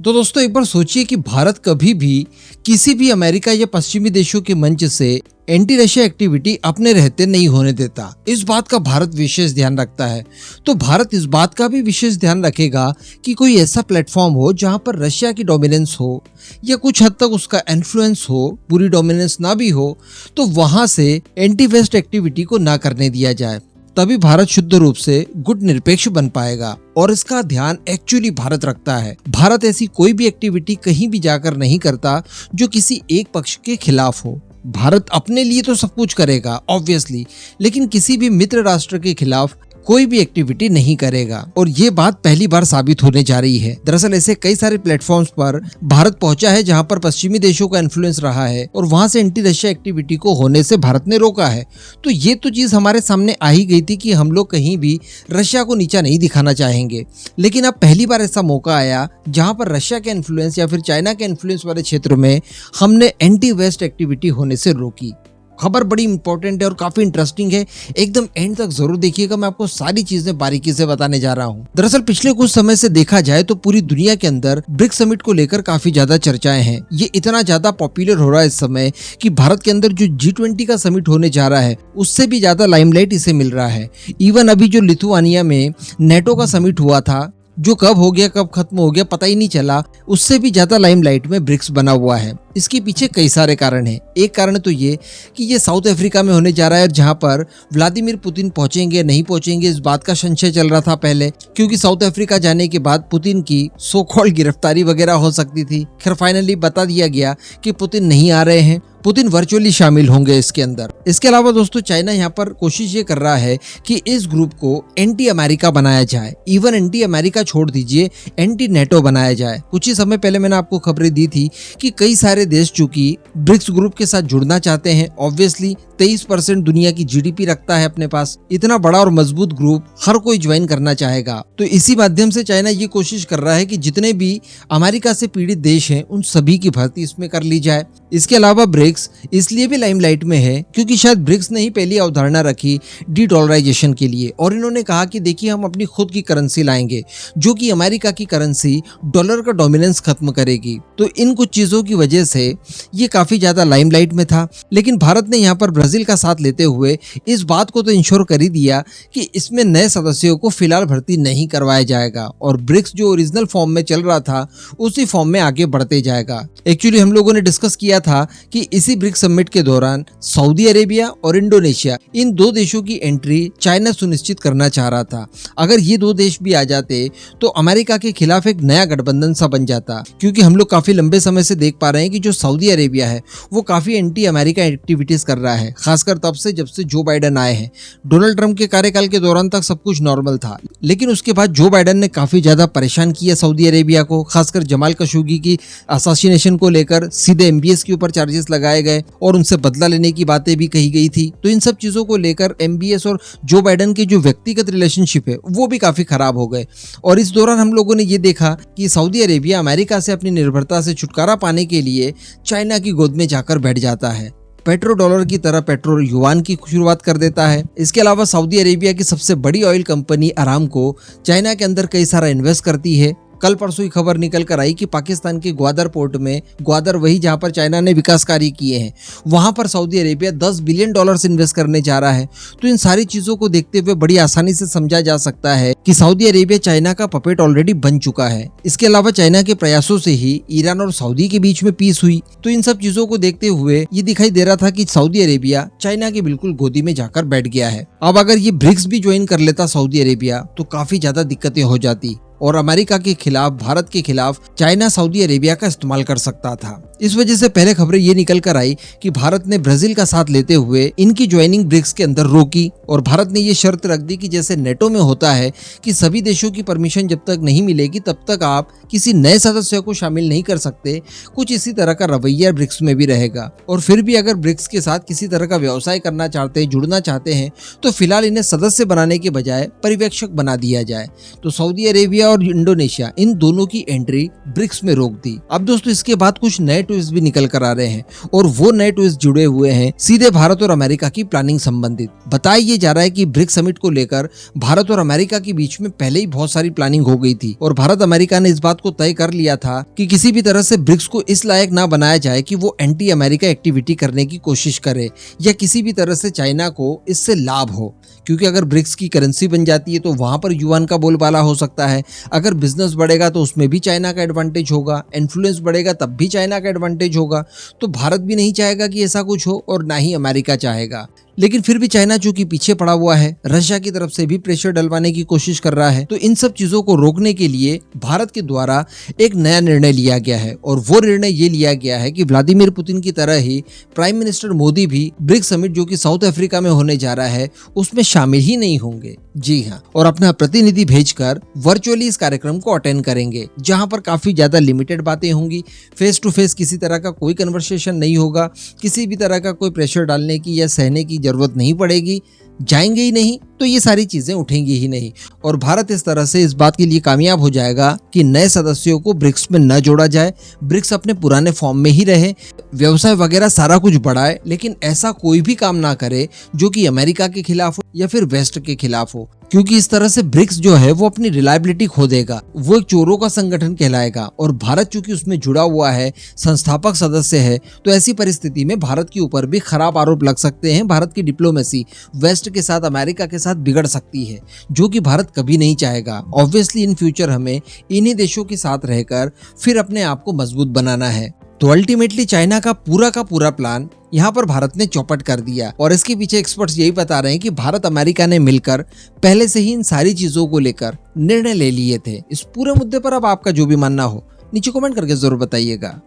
तो दोस्तों एक बार सोचिए कि भारत कभी भी किसी भी अमेरिका या पश्चिमी देशों के मंच से एंटी रशिया एक्टिविटी अपने रहते नहीं होने देता। इस बात का भारत विशेष ध्यान रखता है। तो भारत इस बात का भी विशेष ध्यान रखेगा कि कोई ऐसा प्लेटफॉर्म हो जहां पर रशिया की डोमिनेंस हो या कुछ हद तक उसका इन्फ्लुएंस हो, पूरी डोमिनेंस ना भी हो, तो वहां से एंटी वेस्ट एक्टिविटी को ना करने दिया जाए। तभी भारत शुद्ध रूप से गुट निरपेक्ष बन पाएगा और इसका ध्यान एक्चुअली भारत रखता है। भारत ऐसी कोई भी एक्टिविटी कहीं भी जाकर नहीं करता जो किसी एक पक्ष के खिलाफ हो। भारत अपने लिए तो सब कुछ करेगा ऑब्वियसली, लेकिन किसी भी मित्र राष्ट्र के खिलाफ कोई भी एक्टिविटी नहीं करेगा और ये बात पहली बार साबित होने जा रही है। दरअसल ऐसे कई सारे प्लेटफॉर्म्स पर भारत पहुंचा है जहां पर पश्चिमी देशों का इन्फ्लुएंस रहा है और वहां से एंटी रशिया एक्टिविटी को होने से भारत ने रोका है। तो ये तो चीज हमारे सामने आ ही गई थी कि हम लोग कहीं भी रशिया को नीचा नहीं दिखाना चाहेंगे, लेकिन अब पहली बार ऐसा मौका आया जहां पर रशिया के इन्फ्लुएंस या फिर चाइना के इन्फ्लुएंस वाले क्षेत्र में हमने एंटी वेस्ट एक्टिविटी होने से रोकी। खबर बड़ी इंपॉर्टेंट है और काफी इंटरेस्टिंग है, एकदम एंड तक जरूर देखिएगा। मैं आपको सारी चीजें बारीकी से बताने जा रहा हूं। दरअसल पिछले कुछ समय से देखा जाए तो पूरी दुनिया के अंदर ब्रिक्स समिट को लेकर काफी ज्यादा चर्चाएं हैं। ये इतना ज्यादा पॉपुलर हो रहा है इस समय कि भारत के अंदर जो G20 का समिट होने जा रहा है उससे भी ज्यादा लाइमलाइट इसे मिल रहा है। इवन अभी जो लिथुआनिया में नेटो का समिट हुआ था, जो कब हो गया कब खत्म हो गया पता ही नहीं चला, उससे भी ज्यादा लाइमलाइट में ब्रिक्स बना हुआ है। इसके पीछे कई सारे कारण हैं। एक कारण तो ये कि ये साउथ अफ्रीका में होने जा रहा है, जहां पर व्लादिमीर पुतिन पहुंचेंगे नहीं पहुंचेंगे इस बात का संशय चल रहा था पहले, क्योंकि साउथ अफ्रीका जाने के बाद पुतिन की सो कॉल्ड गिरफ्तारी वगैरह हो सकती थी। खैर फाइनली बता दिया गया कि पुतिन नहीं आ रहे हैं, पुतिन वर्चुअली शामिल होंगे इसके अंदर। इसके अलावा दोस्तों चाइना यहाँ पर कोशिश ये कर रहा है कि इस ग्रुप को एंटी अमेरिका बनाया जाए। इवन एंटी अमेरिका छोड़ दीजिए, एंटी नेटो बनाया जाए। कुछ ही समय पहले मैंने आपको खबरें दी थी कि कई सारे देश चूंकि ब्रिक्स ग्रुप के साथ जुड़ना चाहते हैं। ऑब्वियसली 23% दुनिया की जीडीपी रखता है अपने पास। इतना बड़ा और मजबूत ग्रुप हर कोई ज्वाइन करना चाहेगा। तो इसी माध्यम से चाइना ये कोशिश कर रहा है कि जितने भी अमेरिका से पीड़ित देश हैं उन सभी की भर्ती इसमें कर ली जाए। इसके अलावा ब्रिक्स इसलिए भी लाइमलाइट में है क्योंकि शायद ब्रिक्स ने ही पहली अवधारणा रखी डी डॉलराइजेशन के लिए, और इन्होंने कहा कि देखिए हम अपनी खुद की करेंसी लाएंगे जो कि अमेरिका की करेंसी डॉलर का डोमिनेंस खत्म करेगी। तो इन कुछ चीजों की वजह से ये काफी ज्यादा लाइमलाइट में था। लेकिन भारत ने यहाँ पर ब्राजील का साथ लेते हुए इस बात को तो इंश्योर कर ही दिया कि इसमें नए सदस्यों को फिलहाल भर्ती नहीं करवाया जाएगा और ब्रिक्स जो ओरिजिनल फॉर्म में चल रहा था उसी फॉर्म में आगे बढ़ते जाएगा। एक्चुअली हम लोगों ने डिस्कस किया था कि इसी ब्रिक्स समिट के दौरान सऊदी अरेबिया और इंडोनेशिया, इन दो देशों की एंट्री चाइना सुनिश्चित करना चाह रहा था। अगर ये दो देश भी आ जाते तो अमेरिका के खिलाफ एक नया गठबंधन सा बन जाता, क्योंकि हम लोग काफी लंबे समय से देख पा रहे हैं कि जो सऊदी अरेबिया है वो काफी एंटी अमेरिका एक्टिविटीज कर रहा है, खासकर तब से जब से जो बाइडेन आए हैं। डोनाल्ड ट्रंप के कार्यकाल के दौरान तक सब कुछ नॉर्मल था, लेकिन उसके बाद जो बाइडेन ने काफी ज्यादा परेशान किया सऊदी अरेबिया को, खासकर जमाल खशोगी की असैसिनेशन को लेकर सीधे MBS के ऊपर चार्जेस लगाए गए और उनसे बदला लेने की बातें भी कही गई थी। तो इन सब चीजों को लेकर MBS और जो बाइडेन के जो व्यक्तिगत रिलेशनशिप है वो भी काफी खराब हो गए। और इस दौरान हम लोगों ने ये देखा कि सऊदी अरेबिया अमेरिका से अपनी निर्भरता से छुटकारा पाने के लिए चाइना की गोद में जाकर बैठ जाता है। पेट्रो डॉलर की तरह पेट्रो युआन की शुरुआत कर देता है। इसके अलावा सऊदी अरेबिया की सबसे बड़ी ऑयल कंपनी अरामको चाइना के अंदर कई सारा इन्वेस्ट करती है। कल परसों ही खबर निकल कर आई कि पाकिस्तान के ग्वादर पोर्ट में, ग्वादर वही जहां पर चाइना ने विकास कार्य किए हैं, वहां पर सऊदी अरेबिया $10 बिलियन इन्वेस्ट करने जा रहा है। तो इन सारी चीजों को देखते हुए बड़ी आसानी से समझा जा सकता है कि सऊदी अरेबिया चाइना का पपेट ऑलरेडी बन चुका है। इसके अलावा चाइना के प्रयासों से ही ईरान और सऊदी के बीच में पीस हुई। तो इन सब चीजों को देखते हुए ये दिखाई दे रहा था कि सऊदी अरेबिया चाइना की बिल्कुल गोदी में जाकर बैठ गया है। अब अगर ये ब्रिक्स भी ज्वाइन कर लेता सऊदी अरेबिया तो काफी ज्यादा दिक्कतें हो जाती और अमेरिका के खिलाफ, भारत के खिलाफ चाइना सऊदी अरेबिया का इस्तेमाल कर सकता था। इस वजह से पहले खबरें ये निकल कर आई कि भारत ने ब्राजील का साथ लेते हुए इनकी ज्वाइनिंग ब्रिक्स के अंदर रोकी और भारत ने ये शर्त रख दी कि जैसे नेटो में होता है कि सभी देशों की परमिशन जब तक नहीं मिलेगी तब तक आप किसी नए सदस्य को शामिल नहीं कर सकते। कुछ इसी तरह का रवैया ब्रिक्स में भी रहेगा और फिर भी अगर ब्रिक्स के साथ किसी तरह का व्यवसाय करना चाहते हैं, जुड़ना चाहते हैं, तो फिलहाल इन्हें सदस्य बनाने के बजाय पर्यवेक्षक बना दिया जाए। तो सऊदी अरेबिया इंडिया और इंडोनेशिया इन दोनों की एंट्री ब्रिक्स में रोक दी। अब दोस्तों इसके बाद कुछ नए ट्विस्ट भी निकल कर आ रहे हैं और वो नए ट्विस्ट जुड़े हुए हैं सीधे भारत और अमेरिका की प्लानिंग संबंधित। बताया ये जा रहा है कि ब्रिक्स समिट को लेकर भारत और अमेरिका के बीच में पहले ही बहुत सारी प्लानिंग हो गई थी और भारत अमेरिका ने इस बात को तय कर लिया था कि किसी भी तरह से ब्रिक्स को इस लायक ना बनाया जाए कि वो एंटी अमेरिका एक्टिविटी करने की कोशिश करे या किसी भी तरह से चाइना को इससे लाभ हो, क्योंकि अगर ब्रिक्स की करेंसी बन जाती है तो वहां पर युआन का बोलबाला हो सकता है। अगर बिजनेस बढ़ेगा तो उसमें भी चाइना का एडवांटेज होगा, इन्फ्लुएंस बढ़ेगा तब भी चाइना का एडवांटेज होगा। तो भारत भी नहीं चाहेगा कि ऐसा कुछ हो और ना ही अमेरिका चाहेगा। लेकिन फिर भी चाइना चूंकि पीछे पड़ा हुआ है, रशिया की तरफ से भी प्रेशर डलवाने की कोशिश कर रहा है, तो इन सब चीजों को रोकने के लिए भारत के द्वारा एक नया निर्णय लिया गया है और वो निर्णय ये लिया गया है कि व्लादिमीर पुतिन की तरह ही प्राइम मिनिस्टर मोदी भी ब्रिक्स समिट जो कि साउथ अफ्रीका में होने जा रहा है उसमें शामिल ही नहीं होंगे। जी हाँ, और अपना प्रतिनिधि भेजकर वर्चुअली इस कार्यक्रम को अटेंड करेंगे, जहां पर काफी ज्यादा लिमिटेड बातें होंगी। फेस टू फेस किसी तरह का कोई कन्वर्सेशन नहीं होगा, किसी भी तरह का कोई प्रेशर डालने की या सहने की जरूरत नहीं पड़ेगी। जाएंगे ही नहीं तो ये सारी चीजें उठेंगी ही नहीं और भारत इस तरह से इस बात के लिए कामयाब हो जाएगा कि नए सदस्यों को ब्रिक्स में न जोड़ा जाए, ब्रिक्स अपने पुराने फॉर्म में ही रहे, व्यवसाय वगैरह सारा कुछ बढ़ाए, लेकिन ऐसा कोई भी काम ना करे जो कि अमेरिका के खिलाफ हो या फिर वेस्ट के खिलाफ हो, क्योंकि इस तरह से ब्रिक्स जो है वो अपनी रिलायबिलिटी खो देगा, वो एक चोरों का संगठन कहलाएगा। और भारत चूंकि उसमें जुड़ा हुआ है, संस्थापक सदस्य है, तो ऐसी परिस्थिति में भारत के ऊपर भी खराब आरोप लग सकते हैं। भारत की डिप्लोमेसी वेस्ट के साथ, अमेरिका के साथ बिगड़ सकती है, जो कि भारत कभी नहीं चाहेगा। ऑब्वियसली इन फ्यूचर हमें इन्हीं देशों के साथ रहकर फिर अपने आप को मजबूत बनाना है। तो अल्टीमेटली चाइना का पूरा प्लान यहाँ पर भारत ने चौपट कर दिया और इसके पीछे एक्सपर्ट्स यही बता रहे हैं कि भारत अमेरिका ने मिलकर पहले से ही इन सारी चीजों को लेकर निर्णय ले लिए थे। इस पूरे मुद्दे पर अब आपका जो भी मानना हो नीचे कमेंट करके जरूर बताइएगा।